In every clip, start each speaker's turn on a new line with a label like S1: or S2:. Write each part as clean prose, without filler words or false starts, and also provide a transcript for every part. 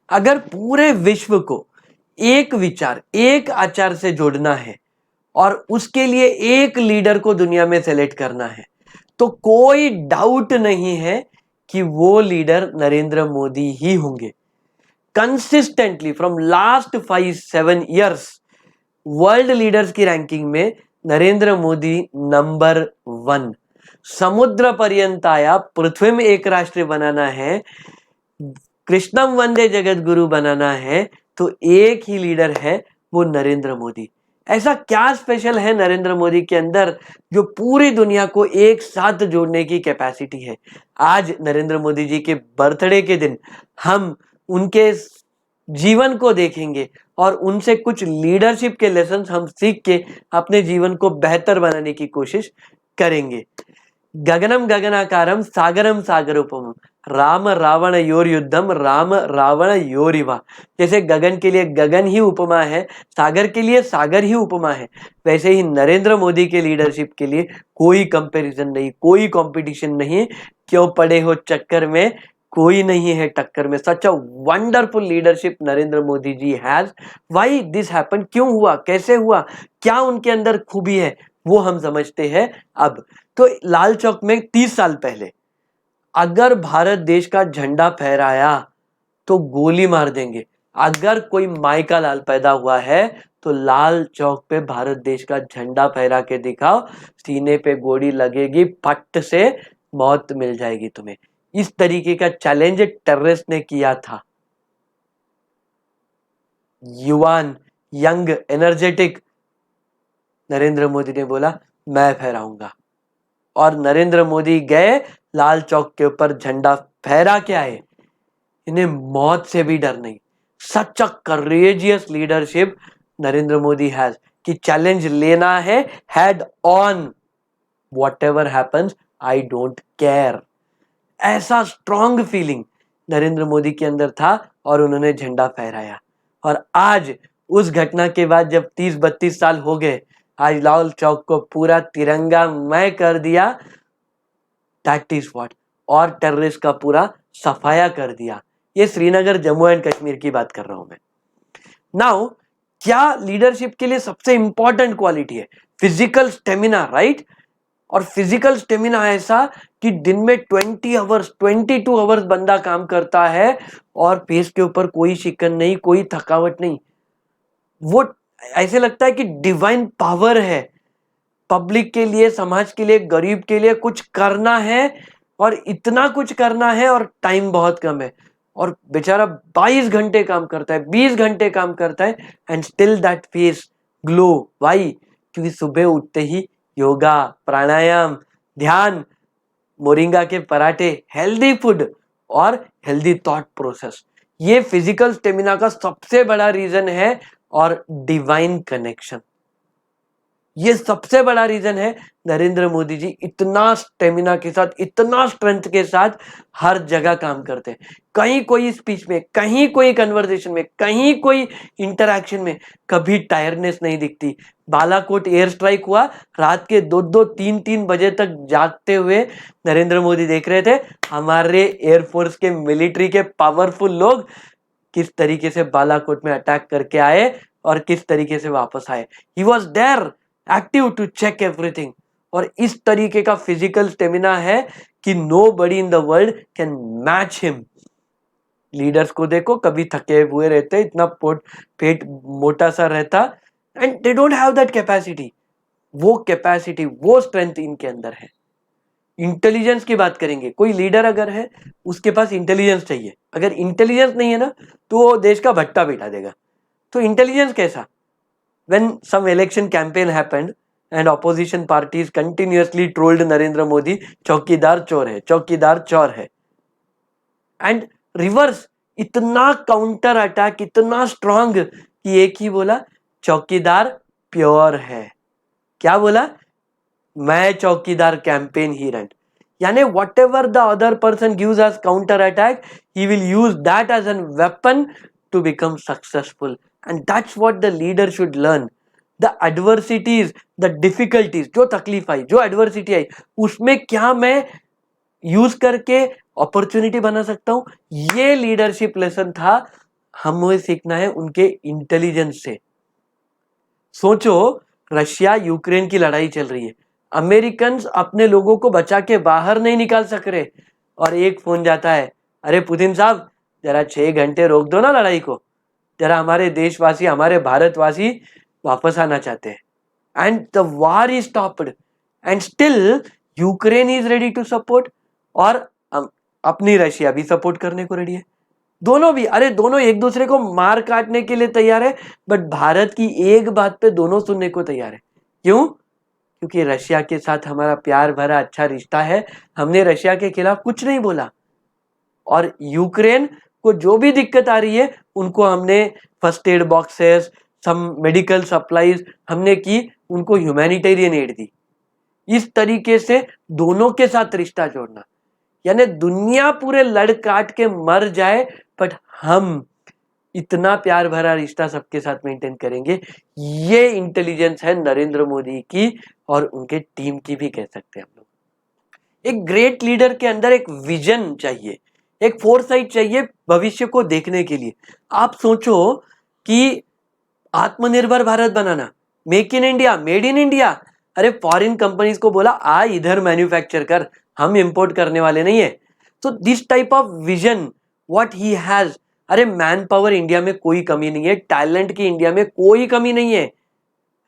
S1: अगर पूरे विश्व को एक विचार, एक आचार से जोड़ना है और उसके लिए एक लीडर को दुनिया में सेलेक्ट करना है, तो कोई डाउट नहीं है कि वो लीडर नरेंद्र मोदी ही होंगे। Consistently from last 5-7 years world leaders की रैंकिंग में नरेंद्र मोदी नंबर 1। समुद्र पर्यंत आया, पृथ्वी में एक राष्ट्र बनाना है, कृष्णम वंदे जगत गुरु बनाना है, तो एक ही लीडर है, वो नरेंद्र मोदी। ऐसा क्या स्पेशल है नरेंद्र मोदी के अंदर जो पूरी दुनिया को एक साथ जोड़ने की कैपेसिटी है? आज नरेंद्र मोदी जी के बर्थडे के दिन हम उनके जीवन को देखेंगे और उनसे कुछ लीडरशिप के लेसन हम सीख के अपने जीवन को बेहतर बनाने की कोशिश करेंगे। गगनम गगनाकारम सागरम सागरोपम राम रावण योर युद्धम राम रावण योरिवा। जैसे गगन के लिए गगन ही उपमा है, सागर के लिए सागर ही उपमा है, वैसे ही नरेंद्र मोदी के लीडरशिप के लिए कोई कंपैरिजन नहीं, कोई कंपटीशन नहीं। क्यों पड़े हो चक्कर में, कोई नहीं है टक्कर में। Such a wonderful leadership Narendra Modi ji has. Why this happen, क्यों हुआ, कैसे हुआ, क्या उनके अंदर खूबी है, वो हम समझते हैं अब। तो लाल चौक में 30 साल पहले अगर भारत देश का झंडा फहराया तो गोली मार देंगे। अगर कोई माई का लाल पैदा हुआ है तो लाल चौक पे भारत देश का झंडा फहरा के दिखाओ, सीने पे गोली लगेगी, फट से मौत मिल जाएगी तुम्हें। इस तरीके का चैलेंज टेररिस्ट ने किया था। युवान, यंग, एनर्जेटिक नरेंद्र मोदी ने बोला मैं फहराऊंगा, और नरेंद्र मोदी गए लाल चौक के ऊपर, झंडा फहरा के आए। इन्हें मौत से भी डर नहीं। Such a courageous leadership Narendra Modi has कि चैलेंज लेना है head on, whatever happens I don't care. ऐसा स्ट्रॉन्ग फीलिंग नरेंद्र मोदी के अंदर था और उन्होंने झंडा फहराया। और आज उस घटना के बाद जब 30-32 साल हो गए, आज लाल चौक को पूरा तिरंगामय कर दिया। दैट इज व्हाट, और टेररिस्ट का पूरा सफाया कर दिया। ये श्रीनगर, जम्मू एंड कश्मीर की बात कर रहा हूं मैं। नाउ, क्या लीडरशिप के लिए सबसे इंपॉर्टेंट क्वालिटी है? Physical stamina, right? और फिजिकल स्टेमिना ऐसा कि दिन में 20 आवर्स 22 आवर्स बंदा काम करता है और फेस के ऊपर कोई शिकन नहीं, कोई थकावट नहीं। वो ऐसे लगता है कि डिवाइन पावर है। पब्लिक के लिए, समाज के लिए, गरीब के लिए कुछ करना है, और इतना कुछ करना है और टाइम बहुत कम है। और बेचारा 22 घंटे काम करता है, 20 घंटे काम करता है, and still that face glow. Why? क्योंकि सुबह उठते ही योगा, प्राणायाम, ध्यान, मोरिंगा के पराठे, हेल्दी फूड और हेल्दी थॉट प्रोसेस, ये फिजिकल स्टेमिना का सबसे बड़ा रीजन है। और डिवाइन कनेक्शन, ये सबसे बड़ा रीजन है। नरेंद्र मोदी जी इतना स्टेमिना के साथ, इतना स्ट्रेंथ के साथ हर जगह काम करते हैं। कहीं कोई स्पीच में, कहीं कोई कन्वर्सेशन में, कहीं कोई इंटरैक्शन में कभी टायर्डनेस नहीं दिखती। बालाकोट एयर स्ट्राइक हुआ, रात के 2-2, 3-3 बजे तक जागते हुए नरेंद्र मोदी देख रहे थे हमारे एयरफोर्स के, मिलिट्री के पावरफुल लोग किस तरीके से बालाकोट में अटैक करके आए और किस तरीके से वापस आए। He was there active to check everything. और इस तरीके का फिजिकल स्टेमिना है कि nobody in the world can match him. Leaders को देखो, कभी थके हुए रहते, इतना पेट मोटा सा रहता, and they don't have that capacity. वो कैपेसिटी, वो स्ट्रेंथ इनके अंदर है। इंटेलिजेंस की बात करेंगे, कोई लीडर अगर है उसके पास इंटेलिजेंस चाहिए। अगर इंटेलिजेंस नहीं है ना तो वो देश का भट्टा बिठा देगा। तो इंटेलिजेंस कैसा? When some election campaign happened and opposition parties continuously trolled Narendra Modi, चौकीदार चोर है, चौकीदार चोर है, एंड रिवर्स इतना काउंटर अटैक, इतना स्ट्रांग कि एक ही बोला चौकीदार प्योर है। क्या बोला? मैं चौकीदार कैंपेन ही रन। यानी whatever the other person gives as counter attack, he will use that as an weapon to become successful. And that's what the leader should learn. The adversities, the difficulties, जो तकलीफ आई, जो adversity आई, उसमें क्या मैं use करके opportunity बना सकता हूं। ये लीडरशिप लेसन था हमें सीखना है उनके इंटेलिजेंस से। सोचो, रशिया यूक्रेन की लड़ाई चल रही है, अमेरिकन अपने लोगों को बचा के बाहर नहीं निकाल सक रहे, और एक फोन जाता है, अरे पुतिन साहब जरा 6 घंटे रोक दो ना लड़ाई को, जरा हमारे देशवासी, हमारे भारतवासी वापस आना चाहते हैं। And the war is stopped and still Ukraine is ready to support, और अपनी रशिया भी सपोर्ट करने को रेडी है। दोनों भी, अरे दोनों एक दूसरे को मार काटने के लिए तैयार है, बट भारत की एक बात पे दोनों सुनने को तैयार है। क्यों? क्योंकि रशिया के साथ हमारा प्यार भरा अच्छा रिश्ता है, हमने रशिया के खिलाफ कुछ नहीं बोला। और यूक्रेन को जो भी दिक्कत आ रही है, उनको हमने first aid boxes, some medical supplies हमने की, उनको ह्यूमैनिटेरियन एड दी। इस तरीके से दोनों के साथ रिश्ता जोड़ना, यानी दुनिया पूरे लड़ काट के मर जाए, बट हम इतना प्यार भरा रिश्ता सबके साथ मेंटेन करेंगे। ये इंटेलिजेंस है नरेंद्र मोदी की, और उनके टीम की भी कह सकते हैं हम लोग। एक ग्रेट लीडर के अंदर एक विजन चाहिए, एक फोरसाइट चाहिए भविष्य को देखने के लिए। आप सोचो कि आत्मनिर्भर भारत बनाना, make in India, made in India, अरे फॉरेन कंपनीज को बोला आ इधर मैन्युफैक्चर कर, हम इंपोर्ट करने वाले नहीं है। तो this type of vision what he has, अरे मैन पावर इंडिया में कोई कमी नहीं है, टैलेंट की इंडिया में कोई कमी नहीं है,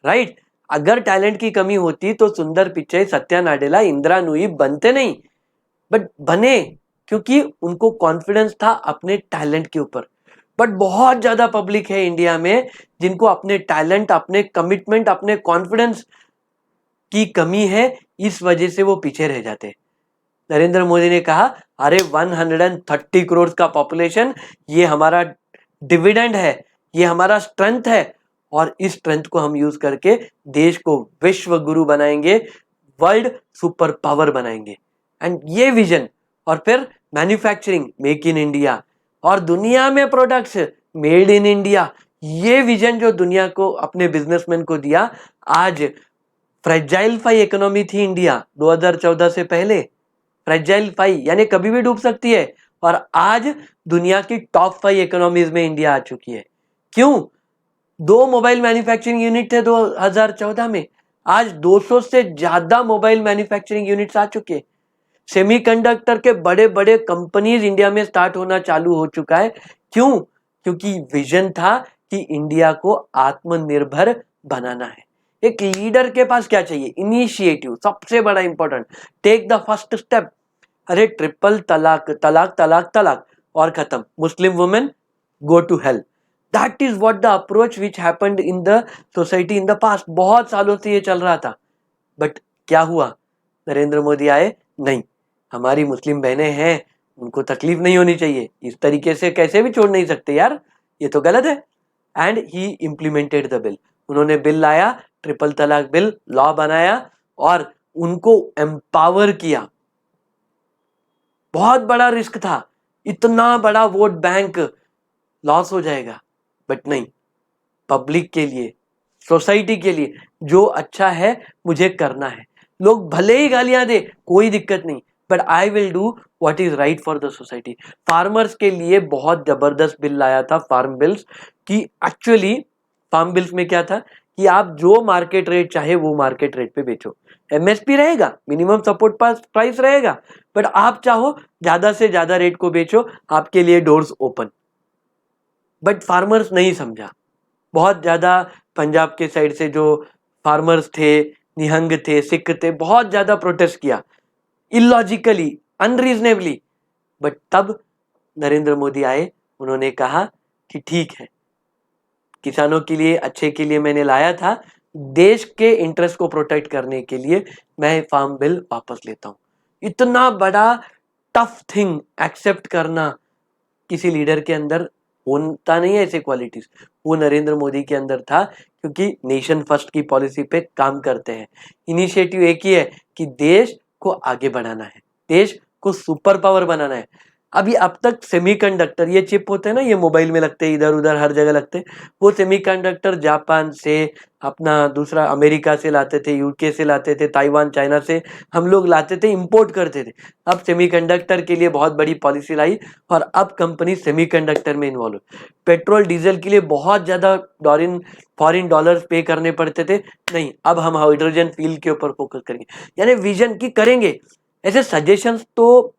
S1: राइट? अगर टैलेंट की कमी होती तो सुंदर पिचाई, सत्या नाडेला, इंदिरा नूई बनते नहीं, बट बने क्योंकि उनको कॉन्फिडेंस था अपने टैलेंट के ऊपर। बट बहुत ज्यादा पब्लिक है इंडिया में जिनको अपने टैलेंट, अपने कमिटमेंट, अपने कॉन्फिडेंस की कमी है, इस वजह से वो पीछे रह जाते। नरेंद्र मोदी ने कहा, अरे 130 करोड़ का पॉपुलेशन, ये हमारा डिविडेंड है, ये हमारा स्ट्रेंथ है, और इस स्ट्रेंथ को हम यूज करके देश को विश्व गुरु बनाएंगे, वर्ल्ड सुपर पावर बनाएंगे। एंड ये विजन, और फिर मैन्युफैक्चरिंग, मेक इन इंडिया, और दुनिया में प्रोडक्ट्स मेड इन इंडिया, ये विजन जो दुनिया को, अपने बिजनेसमैन को दिया। आज फ्रेजाइल 5 इकोनॉमी थी इंडिया 2014 से पहले, फ्रेजाइल 5 यानी कभी भी डूब सकती है, और आज दुनिया की टॉप 5 इकोनॉमीज में इंडिया आ चुकी है। क्यों? 2 मोबाइल मैन्युफैक्चरिंग यूनिट थे 2014 में, आज 200 से ज्यादा मोबाइल मैन्युफैक्चरिंग यूनिट्स आ चुके। सेमीकंडक्टर के बड़े बड़े कंपनीज इंडिया में स्टार्ट होना चालू हो चुका है। क्यों? क्योंकि विजन था कि इंडिया को आत्मनिर्भर बनाना है। एक लीडर के पास क्या चाहिए? इनिशिएटिव, सबसे बड़ा important, take the first step. अरे ट्रिपल तलाक, तलाक तलाक तलाक और खत्म, Muslim women go to hell, that is what the approach which happened in the society in the past. बहुत सालों से ये चल रहा था, बट क्या हुआ? नरेंद्र मोदी आए, नहीं, हमारी मुस्लिम बहनें हैं, उनको तकलीफ नहीं होनी चाहिए, इस तरीके से कैसे भी छोड़ नहीं सकते यार, ये तो गलत है। And he implemented the bill, उन्होंने बिल लाया, ट्रिपल तलाक बिल लॉ बनाया, और उनको एम्पावर किया। बहुत बड़ा रिस्क था, इतना बड़ा वोट बैंक लॉस हो जाएगा, बट नहीं, पब्लिक के लिए, सोसाइटी के लिए जो अच्छा है मुझे करना है। लोग भले ही गालियां दे, कोई दिक्कत नहीं, but I will do what is right for the society. Farmers के लिए बहुत जबरदस्त बिल लाया था, फार्म बिल्स, कि एक्चुअली फार्म बिल्स में क्या था कि आप जो मार्केट रेट चाहे वो मार्केट रेट पे बेचो, एमएसपी रहेगा, मिनिमम सपोर्ट प्राइस रहेगा, बट आप चाहो ज्यादा से ज्यादा रेट को बेचो, आपके लिए डोर्स ओपन। बट फार्मर्स नहीं समझा। बहुत ज्यादा पंजाब के साइड से जो फार्मर्स थे, निहंग थे, सिख थे, बहुत ज्यादा प्रोटेस्ट किया, इलॉजिकली, अनरीजनेबली। बट तब नरेंद्र मोदी आए, उन्होंने कहा कि ठीक है, किसानों के लिए, अच्छे के लिए मैंने लाया था, देश के इंटरेस्ट को प्रोटेक्ट करने के लिए मैं फार्म बिल वापस लेता हूं। इतना बड़ा टफ थिंग एक्सेप्ट करना किसी लीडर के अंदर होता नहीं है, ऐसे क्वालिटीज, वो नरेंद्र मोदी के अंदर था, क्योंकि नेशन फर्स्ट की पॉलिसी पे काम करते हैं। इनिशिएटिव एक ही है कि देश को आगे बढ़ाना है, देश को सुपर पावर बनाना है। अभी अब तक सेमीकंडक्टर, ये चिप होते हैं ना, ये मोबाइल में लगते हैं, इधर उधर हर जगह लगते हैं, वो सेमीकंडक्टर जापान से, अपना दूसरा अमेरिका से लाते थे, यूके से लाते थे, ताइवान चाइना से हम लोग लाते थे, इंपोर्ट करते थे। अब सेमीकंडक्टर के लिए बहुत बड़ी पॉलिसी लाई और अब कंपनी सेमीकंडक्टर में इन्वॉल्व है। पेट्रोल डीजल के लिए बहुत ज्यादा फॉरिन डॉलर्स पे करने पड़ते थे, नहीं अब हम हाइड्रोजन फ्यूल के ऊपर फोकस करेंगे, यानी विजन की करेंगे। ऐसे सजेशंस तो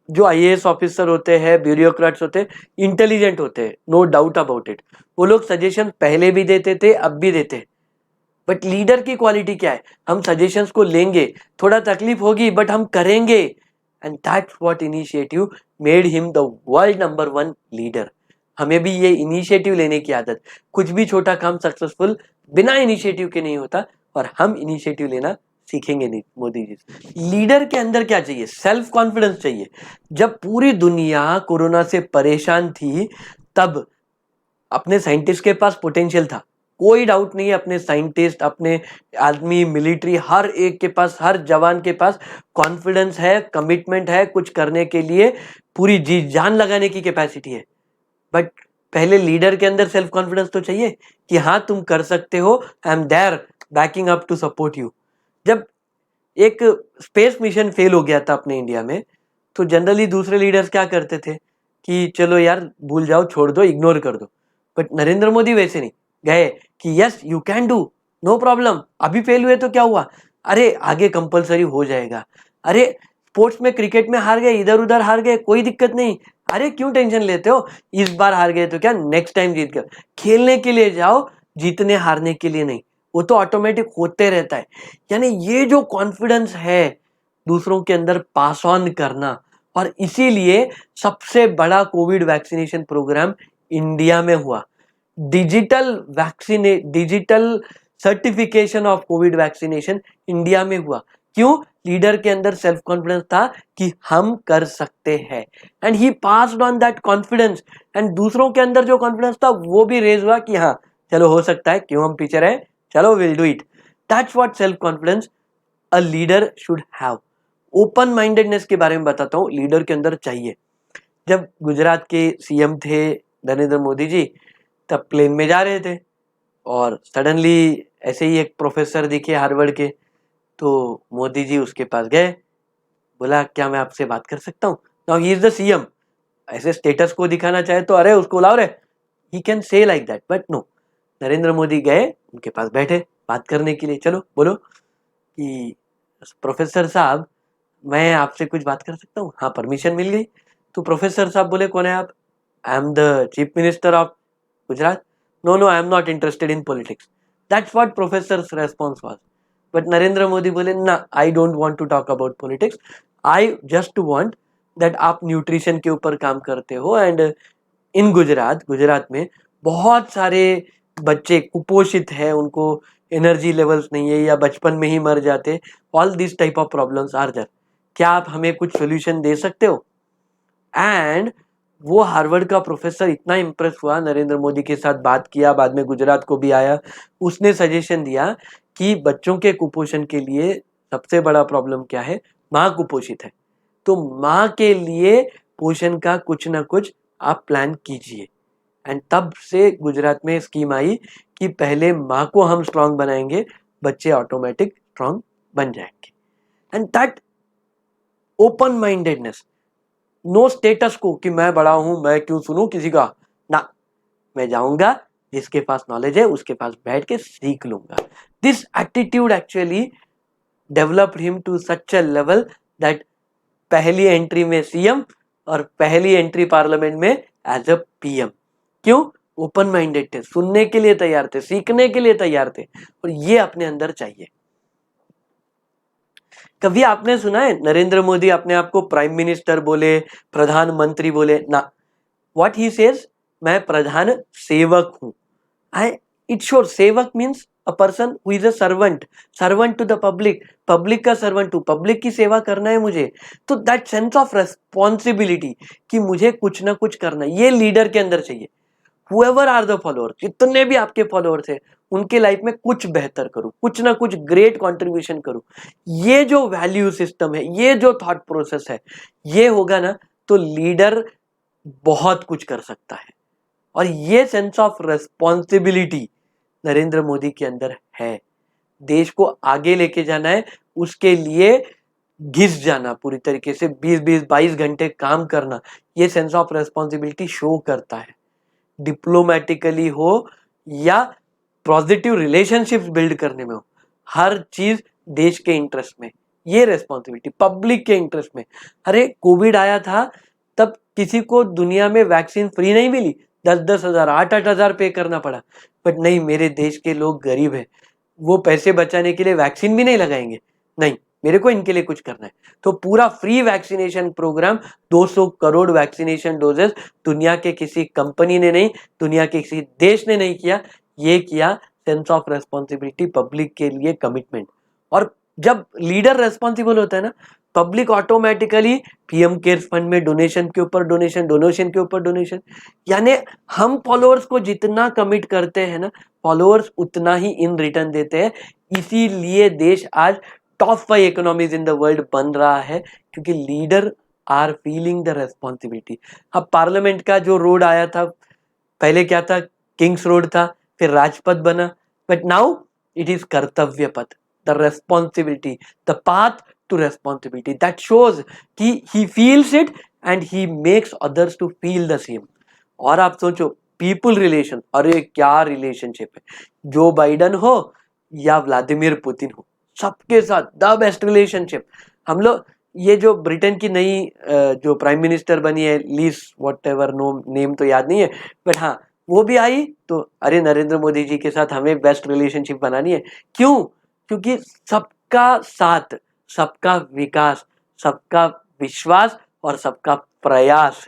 S1: जो आईएएस ऑफिसर होते हैं, ब्यूरोक्रेट्स होते हैं, इंटेलिजेंट होते हैं, नो डाउट अबाउट इट, वो लोग सजेशन पहले भी देते थे, अब भी देते हैं। बट लीडर की क्वालिटी क्या है? हम सजेशंस को लेंगे, थोड़ा तकलीफ होगी बट हम करेंगे, and that's what initiative made him the world number 1 leader. हमें भी ये इनिशिएटिव लेने की आदत, कुछ भी छोटा काम सक्सेसफुल बिना इनिशिएटिव के नहीं होता, और हम इनिशिएटिव लेना सीखेंगे नहीं मोदी जी। लीडर के अंदर क्या चाहिए? सेल्फ कॉन्फिडेंस चाहिए। जब पूरी दुनिया कोरोना से परेशान थी, तब अपने साइंटिस्ट के पास पोटेंशियल था, कोई डाउट नहीं है, अपने साइंटिस्ट, अपने आदमी, मिलिट्री, हर एक के पास, हर जवान के पास कॉन्फिडेंस है, कमिटमेंट है, कुछ करने के लिए पूरी जी जान लगाने की कैपेसिटी है। बट पहले लीडर के अंदर सेल्फ कॉन्फिडेंस तो चाहिए कि हाँ तुम कर सकते हो, I am there backing up to support you. जब एक स्पेस मिशन फेल हो गया था अपने इंडिया में, तो जनरली दूसरे लीडर्स क्या करते थे कि चलो यार भूल जाओ, छोड़ दो, इग्नोर कर दो। बट नरेंद्र मोदी वैसे नहीं, गए कि yes you can do, no problem, अभी फेल हुए तो क्या हुआ, अरे आगे कंपलसरी हो जाएगा, अरे स्पोर्ट्स में क्रिकेट में हार गए, इधर उधर हार गए, कोई दिक्कत नहीं, अरे क्यों टेंशन लेते हो, इस बार हार गए तो क्या, नेक्स्ट टाइम जीत गए। खेलने के लिए जाओ, जीतने हारने के लिए नहीं, वो तो ऑटोमेटिक होते रहता है। यानी ये जो कॉन्फिडेंस है दूसरों के अंदर पास ऑन करना, और इसीलिए सबसे बड़ा कोविड वैक्सीनेशन प्रोग्राम इंडिया में हुआ। Digital certification of Covid vaccination India में हुआ। क्यों? लीडर के अंदर सेल्फ कॉन्फिडेंस था कि हम कर सकते हैं, and he passed on that confidence, and दूसरों के अंदर जो कॉन्फिडेंस था वो भी रेज हुआ कि हाँ चलो हो सकता है, क्यों हम पीछे रहे, चलो will do it. That's what self confidence a leader should have. Open mindedness के बारे में बताता हूँ, लीडर के अंदर चाहिए। जब गुजरात के सीएम थे नरेंद्र मोदी जी, तब प्लेन में जा रहे थे और सडनली ऐसे ही एक प्रोफेसर दिखे हार्वर्ड के, तो मोदी जी उसके पास गए, बोला क्या मैं आपसे बात कर सकता हूँ? Now he is the CM, ऐसे स्टेटस को दिखाना चाहे तो अरे उसको लाओ रे, he can say like that, but no, Narendra Modi गए उनके पास, बैठे बात करने के लिए, चलो बोलो कि प्रोफेसर साहब मैं आपसे कुछ बात कर सकता हूँ? हाँ, परमिशन मिल गई। तो प्रोफेसर साहब बोले कौन है आप? I am the chief minister of Gujarat. No no, I am not interested in politics. That's what professor response was. But Narendra Modi बोले ना, I don't want to talk about politics, I just want that आप nutrition के ऊपर काम करते हो, and in Gujarat में बहुत सारे बच्चे कुपोषित है, उनको एनर्जी लेवल्स नहीं है या बचपन में ही मर जाते, all this type of problems are there, क्या आप हमें कुछ सोल्यूशन दे सकते हो? एंड वो हार्वर्ड का प्रोफेसर इतना इंप्रेस हुआ, नरेंद्र मोदी के साथ बात किया, बाद में गुजरात को भी आया, उसने सजेशन दिया कि बच्चों के कुपोषण के लिए सबसे बड़ा प्रॉब्लम क्या है, माँ कुपोषित है, तो माँ के लिए पोषण का कुछ ना कुछ आप प्लान कीजिए। एंड तब से गुजरात में स्कीम आई कि पहले माँ को हम स्ट्रांग बनाएंगे, बच्चे ऑटोमेटिक स्ट्रांग बन जाएंगे। And that open mindedness, no status quo कि मैं बड़ा हूं, मैं क्यों सुनूं किसी का, ना, मैं जाऊंगा, जिसके पास नॉलेज है उसके पास बैठ के सीख लूंगा। This attitude actually developed him to such a level that पहली एंट्री में सीएम और पहली एंट्री पार्लियामेंट में एज अ पीएम। क्यों? ओपन माइंडेड थे, सुनने के लिए तैयार थे, सीखने के लिए तैयार थे, और ये अपने अंदर चाहिए। कभी आपने सुना है नरेंद्र मोदी अपने आप को प्राइम मिनिस्टर बोले, प्रधानमंत्री बोले? ना, व्हाट ही सेज, मैं प्रधान सेवक हूं। आई इट श्योर, सेवक means a person who is a servant, servant to the public, public का सर्वेंट हूं, पब्लिक की सेवा करना है मुझे। तो दैट सेंस ऑफ रेस्पॉन्सिबिलिटी कि मुझे कुछ ना कुछ करना, ये लीडर के अंदर चाहिए। हुएवर आर द फॉलोअर, जितने भी आपके फॉलोअर्स हैं उनके लाइफ में कुछ बेहतर करूं, कुछ ना कुछ ग्रेट कंट्रीब्यूशन करूं, ये जो वैल्यू सिस्टम है, ये जो थॉट प्रोसेस है, ये होगा ना, तो लीडर बहुत कुछ कर सकता है। और ये sense of responsibility Narendra Modi के अंदर है। देश को आगे लेके जाना है, उसके लिए घिस जाना पूरी तरीके से, 20-22 घंटे काम करना, ये सेंस ऑफ रेस्पॉन्सिबिलिटी शो करता है। डिप्लोमेटिकली हो या पॉजिटिव रिलेशनशिप्स बिल्ड करने में हो, हर चीज देश के इंटरेस्ट में, ये रेस्पॉन्सिबिलिटी पब्लिक के इंटरेस्ट में। अरे कोविड आया था तब किसी को दुनिया में वैक्सीन फ्री नहीं मिली, 10-10 हजार 8-8 हजार पे करना पड़ा। बट नहीं, मेरे देश के लोग गरीब है, वो पैसे बचाने के लिए वैक्सीन भी नहीं लगाएंगे, नहीं मेरे को इनके लिए कुछ करना है। तो पूरा free vaccination programme, 200 crore vaccination doses, दुनिया के किसी कंपनी ने नहीं, दुनिया के किसी देश ने नहीं किया, ये किया सेंस ऑफ रेस्पॉन्सिबिलिटी, पब्लिक के लिए कमिटमेंट। और जब लीडर रेस्पॉन्सिबल होता है ना, public automatically PM cares fund में डोनेशन के ऊपर डोनेशन, डोनेशन के ऊपर डोनेशन, यानी हम फॉलोअर्स को जितना कमिट करते हैं ना, फॉलोअर्स उतना ही इन रिटर्न देते हैं। इसीलिए देश आज top 5 economies in the world बन रहा है, क्योंकि leader are feeling the responsibility. अब पार्लियामेंट का जो रोड आया था, पहले क्या था, किंग्स रोड था, फिर राजपथ बना, but now it is Kartavya Path, the responsibility, the path to responsibility, that shows कि he feels it and he makes others to feel the same. और आप सोचो पीपल रिलेशन, अरे क्या रिलेशनशिप है, जो बाइडन हो या व्लादिमीर पुतिन हो, सबके साथ द बेस्ट रिलेशनशिप। हम लोग, ये जो ब्रिटेन की नई जो प्राइम मिनिस्टर बनी है, least whatever, no name तो याद नहीं है, बट हाँ वो भी आई, तो अरे नरेंद्र मोदी जी के साथ हमें बेस्ट रिलेशनशिप बनानी है। क्यों? क्योंकि सबका साथ, सबका विकास, सबका विश्वास और सबका प्रयास,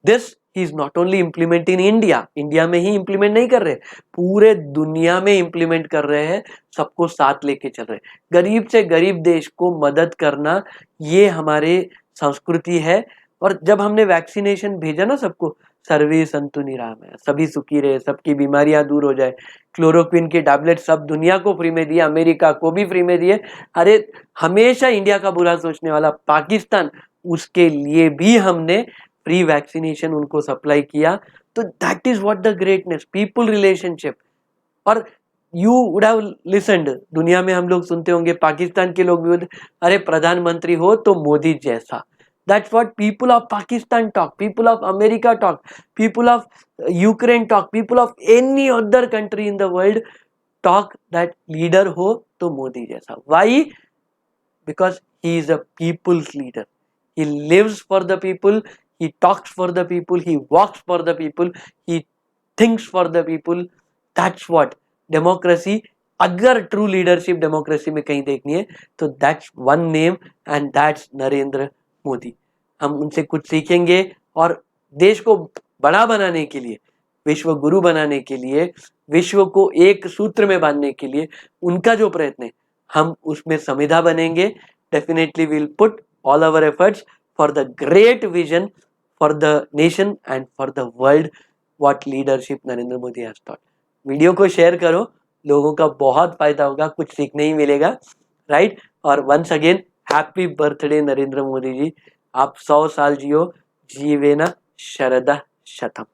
S1: this he is not only implement in India, India में ही इम्प्लीमेंट नहीं कर रहे, पूरे दुनिया में इम्प्लीमेंट कर रहे हैं, सबको साथ लेके चल रहे हैं। गरीब से गरीब देश को मदद करना, ये हमारे संस्कृति है। और जब हमने वैक्सीनेशन भेजा ना सबको, सर्वे संतु निरामय, सभी सुखी रहे, सबकी बीमारियां दूर हो जाए, क्लोरोक्विन के टैबलेट सब दुनिया को फ्री में दिए, अमेरिका को भी फ्री में दिए। अरे हमेशा इंडिया का बुरा सोचने वाला पाकिस्तान, उसके लिए भी हमने फ्री वैक्सीनेशन उनको सप्लाई किया। तो that is what the greatness, people relationship. और यू वुड हैव लिसन्ड, दुनिया में हम लोग सुनते होंगे, पाकिस्तान के लोग भी बोलते, अरे प्रधानमंत्री हो तो मोदी जैसा। That's what people of Pakistan talk, people of America talk, people of Ukraine talk, people of any other country in the world talk that leader हो तो मोदी जैसा। Why? Because he is a people's leader. He lives for the people, he talks for the people, he walks for the people, he thinks for the people. That's what democracy, अगर true leadership democracy में कहीं देखनी है तो that's one name, and that's Narendra Modi. हम उनसे कुछ सीखेंगे, और देश को बड़ा बनाने के लिए, विश्व गुरु बनाने के लिए, विश्व को एक सूत्र में बांधने के लिए उनका जो प्रयत्न है, हम उसमें समिधा बनेंगे। Definitely will put all our efforts for the great vision for the nation and for the world, what leadership Narendra Modi has taught. Video को शेयर करो, लोगों का बहुत फायदा होगा, कुछ सीखने ही मिलेगा, राइट। और once again happy birthday Narendra Modi ji, आप 100 साल जियो, जीवे ना शरदा शतम।